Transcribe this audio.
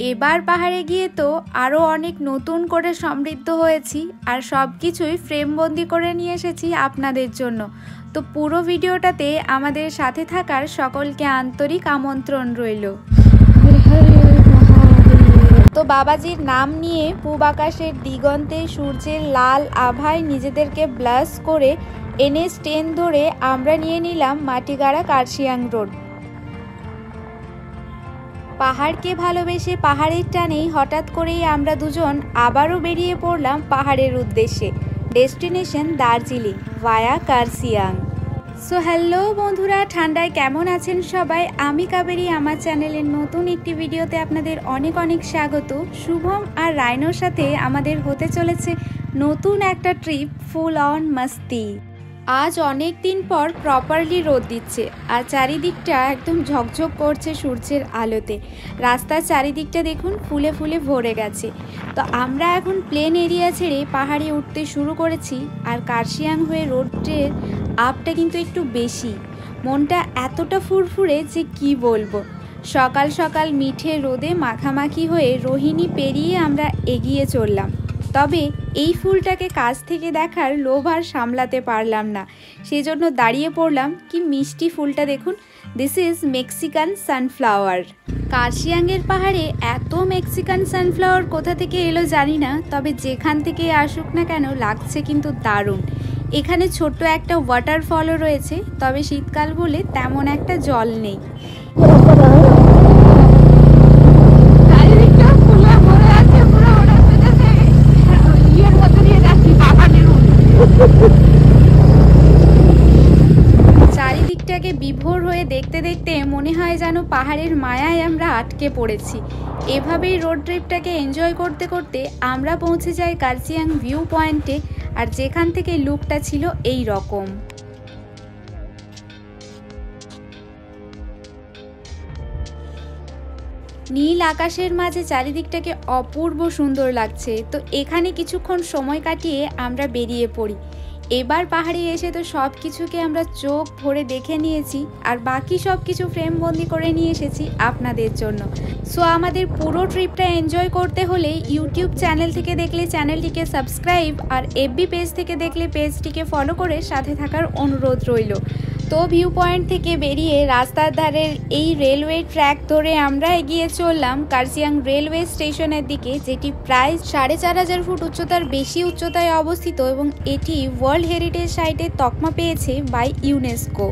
এবার পাহাড়ে গিয়ে তো আরও অনেক নতুন করে সমৃদ্ধ হয়েছি আর সব কিছুই ফ্রেমবন্দি করে নিয়ে এসেছি আপনাদের জন্য। তো পুরো ভিডিওটাতে আমাদের সাথে থাকার সকলকে আন্তরিক আমন্ত্রণ রইল। তো বাবাজির নাম নিয়ে পূব আকাশের দিগন্তে সূর্যের লাল আভায় নিজেদেরকে ব্লাশ করে NH10 ধরে আমরা নিয়ে নিলাম মাটিগাড়া কার্শিয়াং রোড। পাহাড়কে ভালোবেসে পাহাড়ের টানেই হঠাৎ করেই আমরা দুজন আবারও বেরিয়ে পড়লাম পাহাড়ের উদ্দেশ্যে, ডেস্টিনেশন দার্জিলিং ভায়া কার্শিয়াং। সো হ্যালো বন্ধুরা, ঠান্ডায় কেমন আছেন সবাই? আমি কাবেরী, আমার চ্যানেলের নতুন একটি ভিডিওতে আপনাদের অনেক অনেক স্বাগত। শুভম আর রাইনোর সাথে আমাদের হতে চলেছে নতুন একটা ট্রিপ, ফুল অন মাস্তি। আজ অনেক দিন পর প্রপারলি রোদ দিচ্ছে আর চারিদিকটা একদম ঝকঝক করছে সূর্যের আলোতে। রাস্তার চারিদিকটা দেখুন ফুলে ফুলে ভরে গেছে। তো আমরা এখন প্লেন এরিয়া ছেড়ে পাহাড়ে উঠতে শুরু করেছি। আর কার্শিয়াং হয়ে রোডের আপটা কিন্তু একটু বেশি, মনটা এতটা ফুরফুরে যে কি বলবো। সকাল সকাল মিঠে রোদে মাখামাখি হয়ে রোহিণী পেরিয়ে আমরা এগিয়ে চললাম। তবে এই ফুলটাকে কাছ থেকে দেখার লোভ আর সামলাতে পারলাম না, সেজন্য দাঁড়িয়ে পড়লাম। কি মিষ্টি ফুলটা দেখুন, দিস ইজ মেক্সিকান সানফ্লাওয়ার। কার্শিয়াংয়ের পাহাড়ে এত মেক্সিকান সানফ্লাওয়ার কোথা থেকে এলো জানি না, তবে যেখান থেকে আসুক না কেন লাগছে কিন্তু দারুণ। এখানে ছোট্ট একটা ওয়াটারফলও রয়েছে, তবে শীতকাল বলে তেমন একটা জল নেই। চারিদিকটাকে বিভোর হয়ে দেখতে দেখতে মনে হয় যেন পাহাড়ের মায়ায় আমরা আটকে পড়েছি। এভাবেই রোড ট্রিপটাকে এনজয় করতে করতে আমরা পৌঁছে যাই কার্শিয়াং ভিউ পয়েন্টে, আর যেখান থেকে লুকটা ছিল এই রকম। নীল আকাশের মাঝে চারিদিকটাকে অপূর্ব সুন্দর লাগছে। তো এখানে কিছুক্ষণ সময় কাটিয়ে আমরা বেরিয়ে পড়ি। এবার পাহাড়ে এসে তো সব কিছুকে আমরা চোখ ভরে দেখে নিয়েছি, আর বাকি সব কিছু ফ্রেমবন্দি করে নিয়ে এসেছি আপনাদের জন্য। সো আমাদের পুরো ট্রিপটা এনজয় করতে হলে ইউটিউব চ্যানেল থেকে দেখলে চ্যানেলটিকে সাবস্ক্রাইব, আর FB পেজ থেকে দেখলে পেজটিকে ফলো করে সাথে থাকার অনুরোধ রইল। তো ভিউ পয়েন্ট থেকে বেরিয়ে রাস্তার ধারের এই রেলওয়ে ট্র্যাক ধরে আমরা এগিয়ে চললাম কার্শিয়াং রেলওয়ে স্টেশনের দিকে, যেটি প্রায় 4500 ফুট উচ্চতার বেশি উচ্চতায় অবস্থিত এবং এটি ওয়ার্ল্ড হেরিটেজ সাইটের তকমা পেয়েছে বাই ইউনেস্কো।